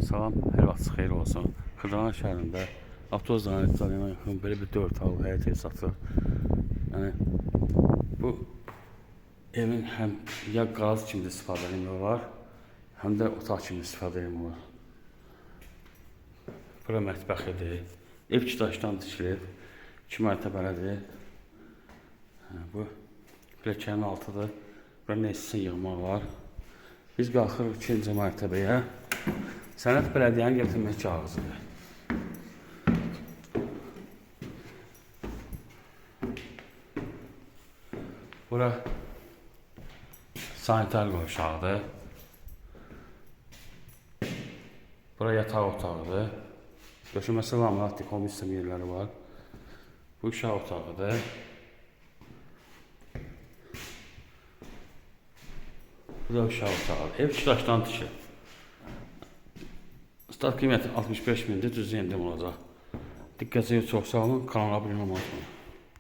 Salam, hər vaxt xeyir olsun. Xırdalan şəhərində avtobus zanaatçılarına yaxın belə bir 4 otaqlı həyət evi satılır. Yəni bu evin həm ya qaz kimi istifadə edilməyi var, həm də otaq kimi istifadə edilməyi var. Bura mətbəxidir. Ev 2 daşdan tikilib, 2 mərtəbəlidir. Bu pilləkənin altıdır. Bura neysə yığmaq var. Biz qalxırıq 2-ci mərtəbəyə. Sənət Bələdiyyənin gətirmək kağızıdır. Bura sanitar qovşağıdır. Bura yataq otağıdır. Döşəməsi laminatlı komissiya yerləri var. Bu uşaq otağıdır. Bu da uşaq otağıdır. Ev 2 daşdan tikilib. Start qiyməti 65 mindir, düz yendim olacaq. Diqqətinizi çox sağ olun, kanala abunə olmayı unutmayın.